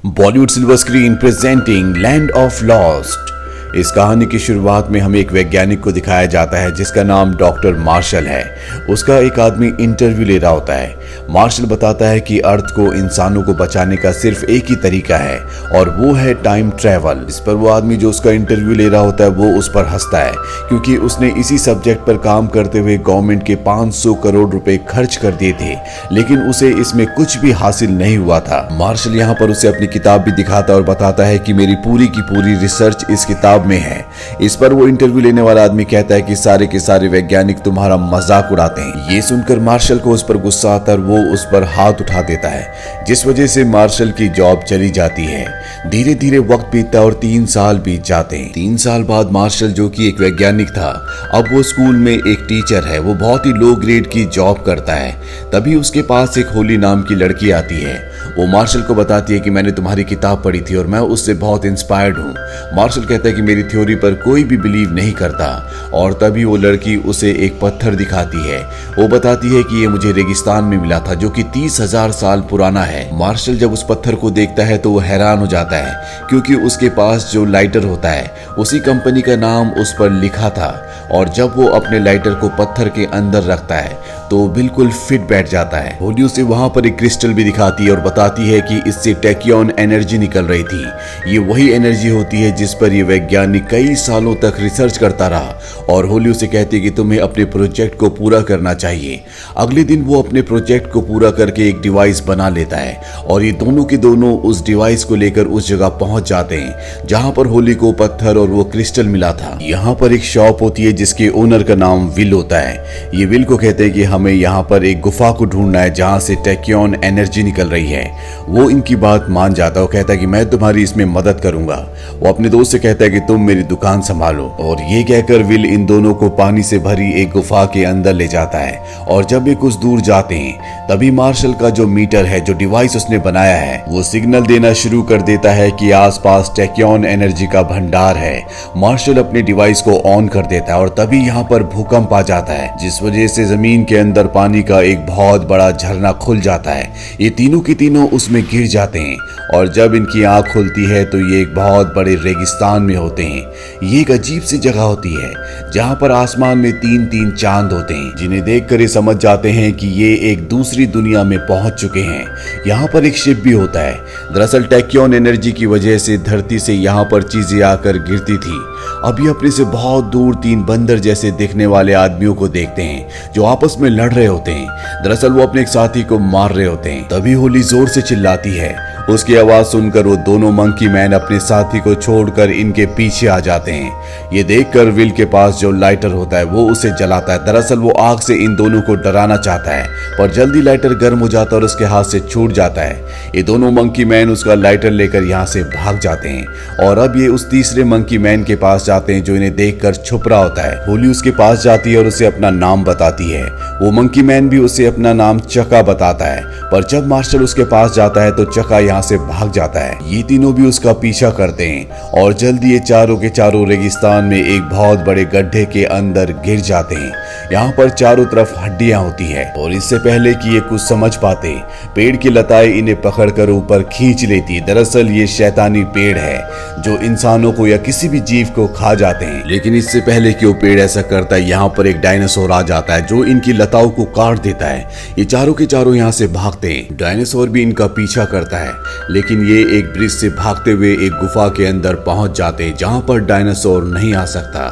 Bollywood silver screen presenting land of lost. इस कहानी की शुरुआत में हमें एक वैज्ञानिक को दिखाया जाता है जिसका नाम डॉक्टर मार्शल है। उसका एक आदमी इंटरव्यू ले रहा होता है। मार्शल बताता है कि अर्थ को इंसानों को बचाने का सिर्फ एक ही तरीका है और वो है टाइम ट्रेवल। इस पर वो आदमी जो उसका इंटरव्यू ले रहा होता है वो उस पर हंसता है क्योंकि उसने इसी सब्जेक्ट पर काम करते हुए गवर्नमेंट के 500 करोड़ रुपए खर्च कर दिए थे, लेकिन उसे इसमें कुछ भी हासिल नहीं हुआ था। मार्शल यहाँ पर उसे अपनी किताब भी दिखाता है और बताता है कि मेरी पूरी की पूरी रिसर्च इस किताब में है। इस पर वो इंटरव्यू लेने वाला आदमी कहता है कि सारे के सारे वैज्ञानिक तुम्हारा मजाक उड़ाते हैं। ये सुनकर मार्शल को उस पर गुस्सा आता है और वो उस पर हाथ उठा देता है, जिस वजह से मार्शल की जॉब चली जाती है। धीरे धीरे वक्त बीतता है और 3 साल बीत जाते हैं। 3 साल बाद मार्शल, जो कि एक वैज्ञानिक था, अब वो स्कूल में एक टीचर है। वो बहुत ही लो ग्रेड की जॉब करता है। तभी उसके पास एक होली नाम की लड़की आती है। वो मार्शल को बताती है कि मैंने तुम्हारी किताब पढ़ी थी और मैं उससे बहुत इंस्पायर्ड हूँ। मार्शल कहता है कि मेरी थ्योरी पर कोई भी बिलीव नहीं करता और तभी वो लड़की उसे एक पत्थर दिखाती है। वो बताती है कि ये मुझे रेगिस्तान में मिला था, जो कि 30,000 साल पुराना है। मार्शल जब उस पत्थर को देखता है तो वो हैरान हो जाता है क्योंकि उसके पास जो लाइटर होता है उसी कंपनी का नाम उस पर लिखा था और जब वो अपने लाइटर को पत्थर के अंदर रखता है तो बिल्कुल फिट बैठ जाता है। होली उसे वहां पर एक क्रिस्टल भी दिखाती है और बताती है कि इससे टैक्योन एनर्जी निकल रही थी। ये वही एनर्जी होती है जिस पर ये वैज्ञानिक कई सालों तक रिसर्च करता रहा। और होली उसे कहती है कि तुम्हें अपने प्रोजेक्ट को पूरा करना चाहिए। अगले दिन वो अपने प्रोजेक्ट को पूरा करके एक डिवाइस बना लेता है और ये दोनों के दोनों उस डिवाइस को लेकर उस जगह पहुंच जाते हैं जहां पर होली को पत्थर और वो क्रिस्टल मिला था। यहाँ पर एक शॉप होती है जिसके ओनर का नाम विल होता है। ये विल को कहते हैं कि हमें यहाँ पर एक गुफा को ढूंढना है जहां से टैक्योन एनर्जी निकल रही है। वो इनकी बात मान जाता है। वो कहता है कि मैं तुम्हारी इसमें मदद करूंगा। वो अपने दोस्त से कहता है कि तुम मेरी दुकान संभालो और ये कहकर विल इन दोनों को पानी से भरी एक गुफा के अंदर ले जाता है। और जब ये कुछ दूर जाते हैं तभी मार्शल का जो मीटर है, जो डिवाइस उसने बनाया है, वो सिग्नल देना शुरू कर देता है कि आसपास टैक्योन एनर्जी का भंडार है। मार्शल अपने डिवाइस को ऑन कर देता है और तभी यहाँ पर भूकंप आ जाता है, जिस वजह से जमीन के अंदर पानी का एक बहुत बड़ा झरना खुल जाता है। ये तीनों के तीनों उसमें गिर जाते हैं और जब इनकी आंख खुलती है तो ये एक बहुत बड़े रेगिस्तान में होते हैं। ये एक अजीब सी जगह होती है जहां पर आसमान में 3-3 चांद होते हैं, जिन्हें देखकर ये समझ जाते हैं कि ये एक दूसरी दुनिया में पहुंच चुके हैं। यहाँ पर एक शिप भी होता है। दरअसल टैक्योन एनर्जी की वजह से धरती से यहाँ पर चीजें आकर गिरती थी। अभी अपने से बहुत दूर 3 बंदर जैसे दिखने वाले आदमियों को देखते हैं जो आपस में लड़ रहे होते हैं। दरअसल वो अपने एक साथी को मार रहे होते हैं। तभी होली जोर से चिल्लाती है। उसकी आवाज सुनकर वो दोनों मंकी मैन अपने साथी को छोड़कर इनके पीछे आ जाते हैं। ये देखकर विल के पास जो लाइटर होता है वो उसे जलाता है। दरअसल वो आग से इन दोनों को डराना चाहता है पर जल्दी लाइटर गर्म हो जाता है और उसके हाथ से छूट जाता है। ये दोनों मंकी मैन उसका लाइटर लेकर यहाँ से भाग जाते हैं और अब ये उस तीसरे मंकी मैन के पास जाते हैं जो इन्हें देखकर छुप रहा होता है। होली उसके पास जाती है और उसे अपना नाम बताती है। वो मंकी मैन भी उसे अपना नाम चका बताता है, पर जब मार्शल उसके पास जाता है तो चका यहाँ से भाग जाता है। ये तीनों भी उसका पीछा करते हैं और जल्दी ये चारों के चारों रेगिस्तान में एक बहुत बड़े गड्ढे के अंदर गिर जाते हैं। यहाँ पर चारों तरफ हड्डियां होती है और इससे पहले कि ये कुछ समझ पाते, पेड़ की लताएं इन्हें पकड़कर ऊपर खींच लेती। दरअसल ये शैतानी पेड़ है जो इंसानों को या किसी भी जीव को खा जाते हैं। लेकिन इससे पहले कि वो पेड़ ऐसा करता है, यहाँ पर एक डायनासोर आ जाता है जो इनकी लताओं को काट देता है। ये चारों के चारों यहाँ से भागते हैं। डायनासोर भी इनका पीछा करता है, लेकिन ये एक ब्रिज से भागते हुए एक गुफा के अंदर पहुंच जाते हैं जहां पर डायनासोर नहीं आ सकता।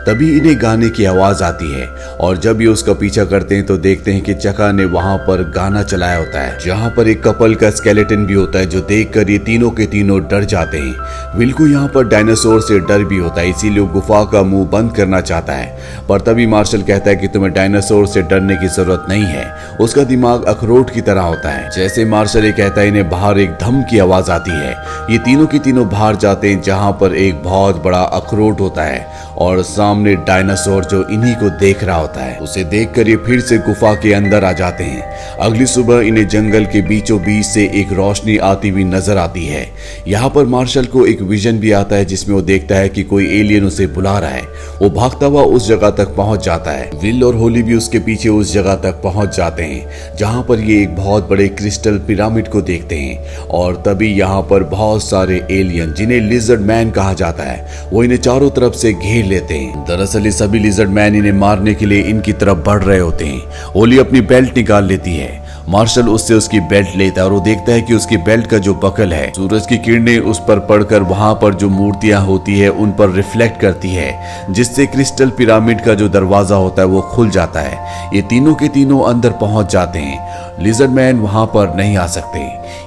तभी इन्हें गाने की आवाज आती है और जब ये उसका पीछा करते हैं तो देखते हैं कि चका ने वहां पर गाना चलाया होता है जहां पर एक कपल का स्केलेटन भी होता है, जो देखकर ये तीनों के तीनों डर जाते हैं। विल को यहाँ पर डायनासोर से डर भी होता है, इसीलिए वो गुफा का मुंह बंद करना चाहता है। पर तभी मार्शल कहता है कि तुम्हें डायनासोर से डरने की जरूरत नहीं है, उसका दिमाग अखरोट की तरह होता है। जैसे मार्शल ये कहता है, इन्हें बाहर एक धम की आवाज आती है। ये तीनों की तीनों बाहर जाते हैं जहां पर एक बहुत बड़ा अखरोट होता है और सामने डायनासोर जो इन्हीं को देख रहा होता है। उसे देखकर ये फिर से गुफा के अंदर आ जाते हैं। अगली सुबह इन्हें जंगल के बीचों बीच से एक रोशनी आती हुई नजर आती है। यहाँ पर मार्शल को एक विजन भी आता है जिसमें वो देखता है कि कोई एलियन उसे बुला रहा है। वो भागता हुआ उस जगह तक पहुंच जाता है। विल और होली भी उसके पीछे उस जगह तक पहुंच जाते हैं जहां पर ये एक बहुत बड़े क्रिस्टल पिरामिड को देखते हैं और तभी यहाँ पर बहुत सारे एलियन, जिन्हें लिजर्ड मैन कहा जाता है, वो इन्हें चारों तरफ से घेर लेते हैं। दरअसल ये सभी लिजर्ड मैन इन्हें मारने के लिए इनकी तरफ बढ़ रहे होते हैं। होली अपनी बेल्ट निकाल लेती है। मार्शल उससे उसकी बेल्ट लेता है और वो देखता है कि उसकी बेल्ट का जो बकल है, सूरज की किरणें उस पर पड़कर वहां पर जो मूर्तियां होती है उन पर रिफ्लेक्ट करती है, जिससे क्रिस्टल पिरामिड का जो दरवाजा होता है वो खुल जाता है। ये तीनों के तीनों अंदर पहुंच जाते हैं। लिजर्ड मैन वहां पर नहीं आ सकते।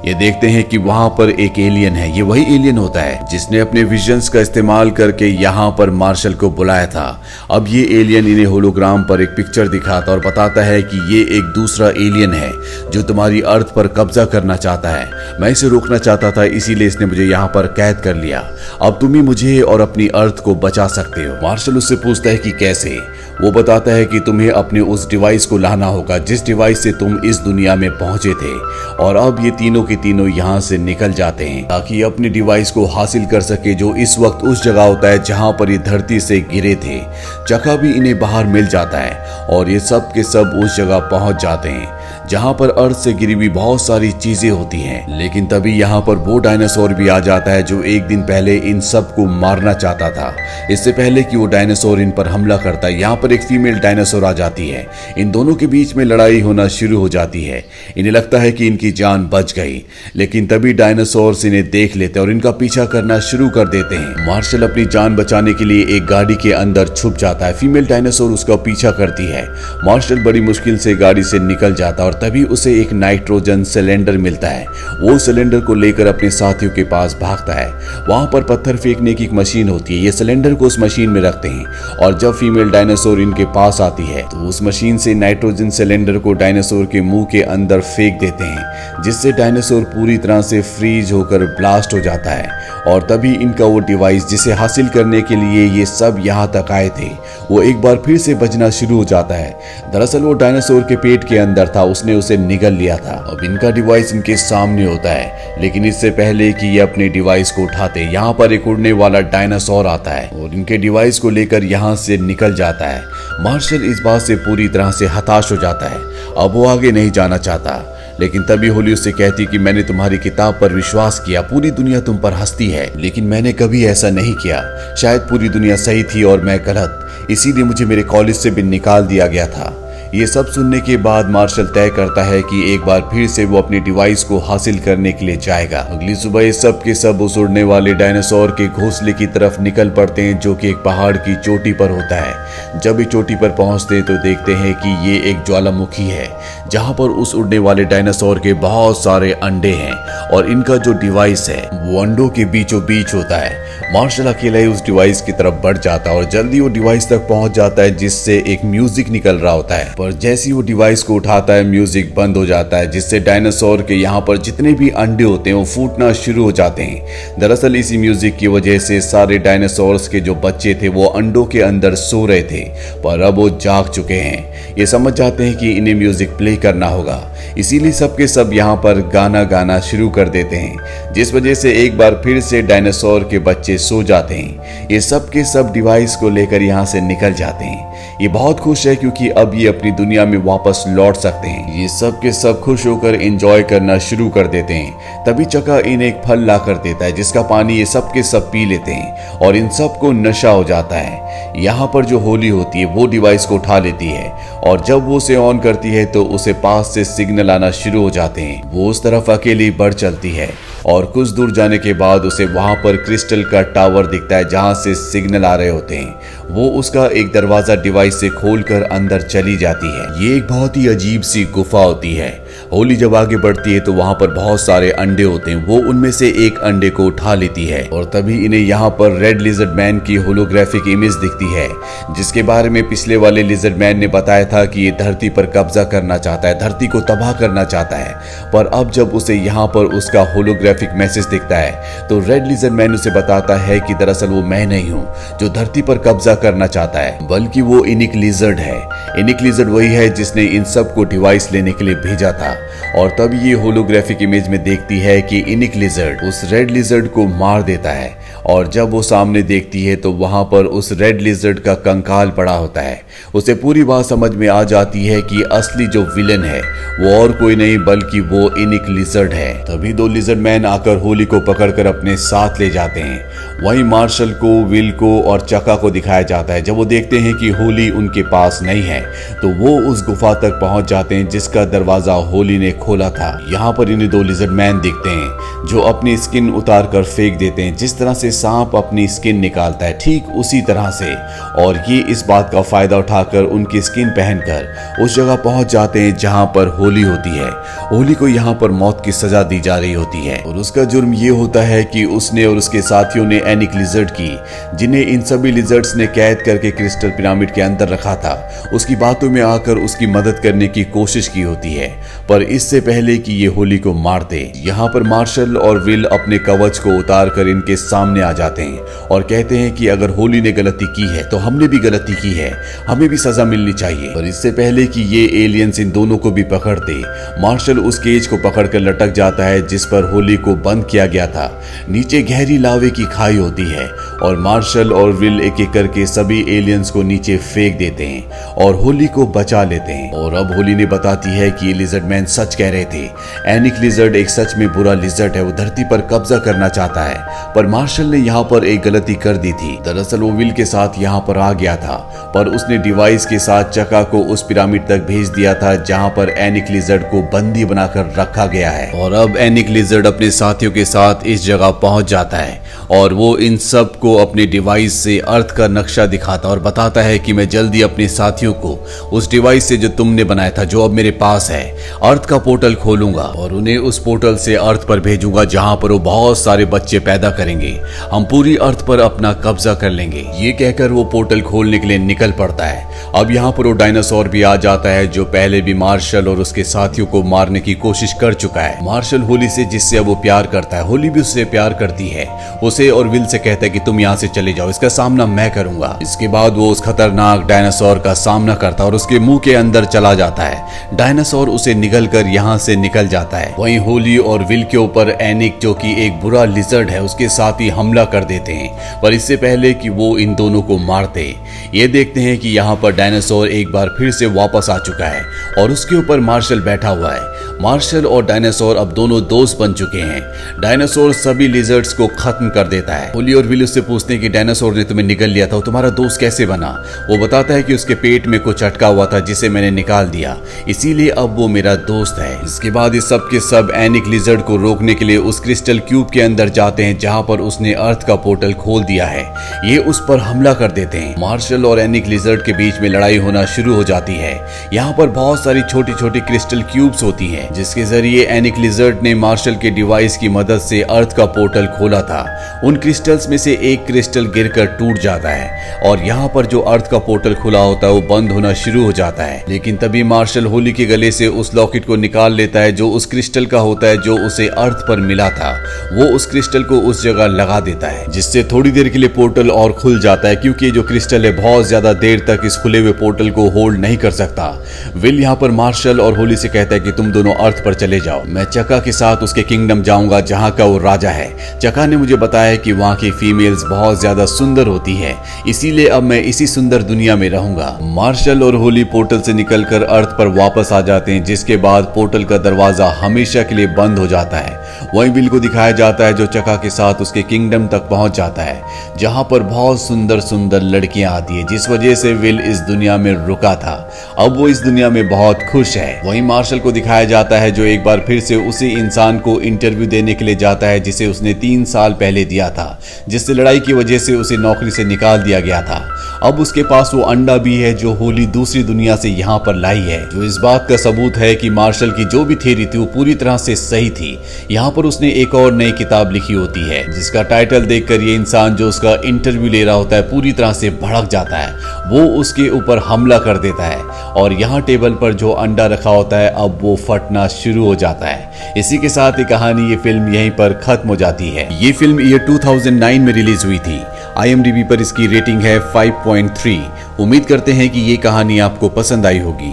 ये देखते हैं कि वहां पर एक एलियन है। ये वही एलियन होता है जिसने अपने विजन्स का इस्तेमाल करके यहाँ पर मार्शल को बुलाया था। अब ये एलियन इन्हें होलोग्राम पर एक पिक्चर दिखाता और बताता है कि ये एक दूसरा एलियन है जो तुम्हारी अर्थ पर कब्जा करना चाहता है। मैं इसे रोकना चाहता था, इसीलिए इसने मुझे यहाँ पर कैद कर लिया। अब तुम ही मुझे और अपनी अर्थ को बचा सकते हो। मार्शल उससे पूछता है कि कैसे। वो बताता है कि तुम्हें अपने उस डिवाइस को लाना होगा जिस डिवाइस से तुम इस दुनिया में पहुंचे थे। और अब ये तीनों के तीनों यहाँ से निकल जाते हैं ताकि अपने डिवाइस को हासिल कर सके, जो इस वक्त उस जगह होता है जहां पर ये धरती से गिरे थे। चका भी इन्हें बाहर मिल जाता है और ये सब के सब उस जगह पहुंच जाते हैं जहां पर अर्थ से गिरी हुई बहुत सारी चीजें होती हैं। लेकिन तभी यहाँ पर वो डायनासोर भी आ जाता है जो एक दिन पहले इन सब को मारना चाहता था। इससे पहले कि वो डायनासोर इन पर हमला करता है, यहाँ पर एक फीमेल डायनासोर आ जाती है। इन दोनों के बीच में लड़ाई होना शुरू हो जाती है। इन्हें लगता है कि इनकी जान बच गई, लेकिन तभी डायनासोर्स इन्हें देख लेते हैं और इनका पीछा करना शुरू कर देते हैं। मार्शल अपनी जान बचाने के लिए एक गाड़ी के अंदर छुप जाता है। फीमेल डायनासोर उसका पीछा करती है। मार्शल बड़ी मुश्किल से गाड़ी से निकल जाता है और तभी उसे एक नाइट्रोजन सिलेंडर मिलता है। वो सिलेंडर को लेकर अपने साथियों के पास भागता है। वहां पर पत्थर फेंकने की एक मशीन होती है। ये सिलेंडर को उस मशीन में रखते हैं और जब फीमेल डायनासोर इनके पास आती है तो उस मशीन से नाइट्रोजन सिलेंडर को डायनासोर के मुंह के अंदर फेंक देते हैं, जिससे डायनासोर पूरी तरह से फ्रीज होकर ब्लास्ट हो जाता है। और तभी इनका वो डिवाइस जिसे हासिल करने के लिए ये सब यहाँ तक आए थे, वो एक बार फिर से बजना शुरू हो जाता है। दरअसल वो डायनासोर के पेट के अंदर था, उसने उसे निगल लिया था। अब इनका डिवाइस इनके सामने होता है, लेकिन इससे पहले कि ये अपने डिवाइस को उठाते, यहाँ पर एक उड़ने वाला डायनासोर आता है और इनके डिवाइस को लेकर यहाँ से निकल जाता है। मार्शल इस बात से पूरी तरह से हताश हो जाता है। अब वो आगे नहीं जाना चाहता, लेकिन तभी होली उससे कहती कि मैंने तुम्हारी किताब पर विश्वास किया, पूरी दुनिया तुम पर हंसती है, लेकिन मैंने कभी ऐसा नहीं किया। शायद पूरी दुनिया सही थी और मैं गलत, इसीलिए मुझे मेरे कॉलेज से भी निकाल दिया गया था। ये सब सुनने के बाद मार्शल तय करता है कि एक बार फिर से वो अपने डिवाइस को हासिल करने के लिए जाएगा। अगली सुबह ये सब के सब उस उड़ने वाले डायनासोर के घोंसले की तरफ निकल पड़ते हैं, जो कि एक पहाड़ की चोटी पर होता है। जब ये चोटी पर पहुंचते हैं तो देखते हैं कि ये एक ज्वालामुखी है, जहां पर उस उड़ने वाले डायनासोर के बहुत सारे अंडे हैं और इनका जो डिवाइस है वो अंडों के बीचों बीच होता है। मार्शल अकेला ही उस डिवाइस की तरफ बढ़ जाता है और जल्दी वो डिवाइस तक पहुंच जाता है, जिससे एक म्यूजिक निकल रहा होता है। पर जैसे वो डिवाइस को उठाता है, म्यूजिक बंद हो जाता है, जिससे डायनासोर के यहाँ पर जितने भी अंडे होते हैं वो फूटना शुरू हो जाते हैं। दरअसल इसी म्यूजिक की वजह से सारे डायनासोर्स के जो बच्चे थे वो अंडों के अंदर सो रहे थे, पर अब वो जाग चुके हैं। ये समझ जाते हैं कि इन्हें म्यूजिक प्ले करना होगा, इसीलिए सबके सब यहाँ पर गाना गाना शुरू कर देते हैं, जिस वजह से एक बार फिर से डायनासोर के बच्चे सो जाते हैं। ये सब के सब डिवाइस को लेकर यहाँ से निकल जाते हैं। ये बहुत खुश है क्योंकि अब ये अपनी दुनिया में वापस लौट सकते हैं। ये सब के सब खुश होकर एंजॉय करना शुरू कर देते हैं। तभी चका इन्हें एक फल ला कर देता है, जिसका पानी ये सब के सब पी लेते हैं और इन सब को नशा हो जाता है। यहाँ पर जो होली होती है वो डिवाइस को उठा लेती है और जब वो उसे ऑन करती है तो उसे पास से सिग्नल आना शुरू हो जाते हैं। वो उस तरफ अकेली बढ़ चलती है और कुछ दूर जाने के बाद उसे वहां पर क्रिस्टल का टावर दिखता है, जहां से सिग्नल आ रहे होते हैं। वो उसका एक दरवाजा डिवाइस से खोलकर अंदर चली जाती है। ये एक बहुत ही अजीब सी गुफा होती है। होली जब आगे बढ़ती है तो वहां पर बहुत सारे अंडे होते हैं। वो उनमें से एक अंडे को उठा लेती है और तभी इन्हें यहाँ पर रेड लिजर्ड मैन की होलोग्राफिक इमेज दिखती है, जिसके बारे में पिछले वाले लिजर्ड मैन ने बताया था कि ये धरती पर कब्जा करना चाहता है, धरती को तबाह करना चाहता है। पर अब जब उसे यहाँ पर उसका होलोग्राफिक मैसेज दिखता है तो रेड लिजर्ड मैन उसे बताता है कि दरअसल वो मैं नहीं हूँ जो धरती पर कब्जा करना चाहता है, बल्कि वो इनिक लिजर्ड है। इनिक लिजर्ड वही है जिसने इन सब को डिवाइस लेने के लिए भेजा था। और तब ये होलोग्राफिक इमेज में देखती है कि इनिक लिजर्ड उस रेड लिजर्ड को मार देता है। और जब वो सामने देखती है तो वहां पर उस रेड लिजर्ड का कंकाल पड़ा होता है। उसे पूरी बात समझ में आ जाती है कि असली जो विलन है वो और कोई नहीं बल्कि वो इनिक लिजर्ड है। तभी दो लिजर्ड मैन आकर होली को पकड़कर अपने साथ ले जाते हैं। वहीं मार्शल को, विल को और चका को दिखाया जाता है। जब वो देखते हैं कि होली उनके पास नहीं है तो वो उस गुफा तक पहुंच जाते हैं जिसका दरवाजा होली ने खोला था। यहाँ पर इन्हें दो लिजर्ड मैन दिखते हैं जो अपनी स्किन उतार कर फेंक देते हैं। जिस तरह से सांप अपनी स्किन निकालता है ठीक उसी तरह से, और ये इस बात का फायदा उठाकर उनकी स्किन पहनकर उस जगह पहुंच जाते हैं जहां पर होली होती है। होली को यहाँ पर मौत की सजा दी जा रही होती है और उसका जुर्म ये होता है कि उसने और उसके साथियों ने एनिक लिजर्ड की, जिन्हें इन सभी लिजर्ड्स ने कैद करके क्रिस्टल पिरामिड के अंदर रखा था, उसकी बातों में आकर उसकी मदद करने की कोशिश की होती है। पर इससे पहले कि ये होली को मार दे, यहाँ पर मार्शल और विल अपने कवच को उतार कर इनके सामने आ जाते हैं और कहते हैं कि अगर होली ने गलती की है तो हमने भी गलती की है, हमें भी सजा मिलनी चाहिए। पर इससे पहले कि ये एलियंस इन दोनों को भी पकड़ते, मार्शल उस केज को पकड़कर लटक जाता है जिस पर होली को बंद किया गया था। नीचे गहरी लावे की खाई होती है और मार्शल और विल एक एक करके सभी एलियंस को नीचे फेंक देते हैं और होली को बचा लेते हैं। और अब होली ने बताती है कि ये लिजर्ड मैन सच कह रहे थे। एनिक लिजर्ड एक सच में बुरा लिजर्ड है, वो धरती पर कब्जा करना चाहता है। पर मार्शल ने यहाँ पर एक गलती कर दी थी। दरअसल वो विल के साथ यहाँ पर आ गया था पर उसने डिवाइस के साथ चका को उस पिरामिड तक भेज दिया था जहाँ पर एनिक लिजर्ड को बंदी बनाकर रखा गया है। और अब एनिक लिजर्ड अपने साथियों के साथ इस जगह पहुंच जाता है और वो इन सब को अपने डिवाइस से अर्थ का नक्शा दिखाता और बताता है कि मैं जल्दी अपने साथियों को उस डिवाइस से जो तुमने बनाया था, जो अब मेरे पास है, अर्थ का पोर्टल खोलूंगा और उन्हें उस पोर्टल से अर्थ पर भेजूंगा जहां पर वो बहुत सारे बच्चे पैदा करेंगे। हम पूरी अर्थ पर अपना कब्जा कर लेंगे। ये कहकर वो पोर्टल खोलने के लिए निकल पड़ता है। अब यहाँ पर वो डायनासोर भी आ जाता है जो पहले भी मार्शल और उसके साथियों को मारने की कोशिश कर चुका है। मार्शल होली से, जिससे अब वो प्यार करता है, होली भी उससे प्यार करती है। उसे और विल से कहता है कि तुम यहाँ से चले जाओ, इसका सामना मैं करूंगा। इसके बाद वो उस खतरनाक डायनासोर का सामना करता है और उसके मुंह के अंदर चला जाता है। डायनासोर उसे निगल कर यहाँ से निकल जाता है। वहीं होली और विल के ऊपर एनिक, जो कि एक बुरा लिजर्ड है, उसके साथ ही हमला कर देते हैं। पर इससे पहले कि वो इन दोनों को मारते, ये देखते हैं कि यहाँ पर डायनासोर एक बार फिर से वापस आ चुका है और उसके ऊपर मार्शल बैठा हुआ है। मार्शल और डायनासोर अब दोनों दोस्त बन चुके हैं। डायनासोर सभी लिजर्ड्स को खत्म कर देता है। होली और विल उससे पूछते हैं कि डायनासोर ने तुम्हें निगल लिया था, तुम्हारा दोस्त कैसे बना? वो बताता है कि उसके पेट में कुछ अटका हुआ था जिसे मैंने निकाल दिया, इसीलिए अब वो मेरा दोस्त है। इसके बाद इस सब के सब एनिक लिजर्ड को रोकने के लिए उस क्रिस्टल क्यूब के अंदर जाते हैं जहां पर उसने अर्थ का पोर्टल खोल दिया है। ये उस पर हमला कर देते हैं। मार्शल और एनिक लिजर्ड के बीच में लड़ाई होना शुरू हो जाती है। यहाँ पर बहुत सारी छोटी छोटी क्रिस्टल क्यूब्स होती हैं जिसके जरिए एनिक लिजर्ड ने मार्शल के डिवाइस की मदद से अर्थ का पोर्टल खोला था। उन क्रिस्टल्स में से एक क्रिस्टल गिरकर टूट जाता है और यहाँ पर जो अर्थ का पोर्टल खुला होता है वो बंद होना शुरू हो जाता है। लेकिन तभी मार्शल होली के गले से उस लॉकेट को निकाल लेता है जो उस क्रिस्टल का होता है जो उसे अर्थ पर मिला था। वो उस क्रिस्टल को उस जगह लगा देता है जिससे थोड़ी देर के लिए पोर्टल और खुल जाता है, क्योंकि जो क्रिस्टल है बहुत ज्यादा देर तक इस खुले हुए पोर्टल को होल्ड नहीं कर सकता। विल यहाँ पर मार्शल और होली से कहता है कि तुम दोनों अर्थ पर चले जाओ, मैं चका के साथ उसके किंगडम जाऊंगा जहाँ का वो राजा है। चका ने मुझे बताया कि वहाँ की फीमेल्स बहुत ज्यादा सुंदर होती है, इसीलिए अब मैं इसी सुंदर दुनिया में रहूंगा। मार्शल और होली पोर्टल से निकलकर अर्थ पर वापस आ जाते हैं, जिसके बाद पोर्टल का दरवाजा हमेशा के लिए बंद हो जाता है। वहीं विल को दिखाया जाता है जो चका के साथ उसके किंगडम तक पहुंच जाता है जहां पर बहुत सुंदर सुंदर लड़कियां आती है, जिस वजह से विल इस दुनिया में रुका था। अब वो इस दुनिया में बहुत खुश है। वहीं मार्शल को दिखाया जाता है जो एक बार फिर से उसी इंसान को इंटरव्यू देने के लिए जाता है जिसे उसने 3 साल पहले दिया था, जिससे लड़ाई की वजह से उसे नौकरी से निकाल दिया गया था। अब उसके पास वो अंडा भी है जो होली दूसरी दुनिया से यहाँ पर लाई है, जो इस बात का सबूत है कि मार्शल की जो भी थ्योरी थी वो पूरी तरह से सही थी। यहाँ पर उसने एक और नई किताब लिखी होती है जिसका टाइटल देखकर ये इंसान जो उसका इंटरव्यू ले रहा होता है पूरी तरह से भड़क जाता है। वो उसके ऊपर हमला कर देता है और यहाँ टेबल पर जो अंडा रखा होता है अब वो फटना शुरू हो जाता है। इसी के साथ ये कहानी, ये फिल्म यहीं पर खत्म हो जाती है। ये फिल्म ईयर 2009 में रिलीज हुई थी। IMDb पर इसकी रेटिंग है 5.3। उम्मीद करते हैं कि ये कहानी आपको पसंद आई होगी।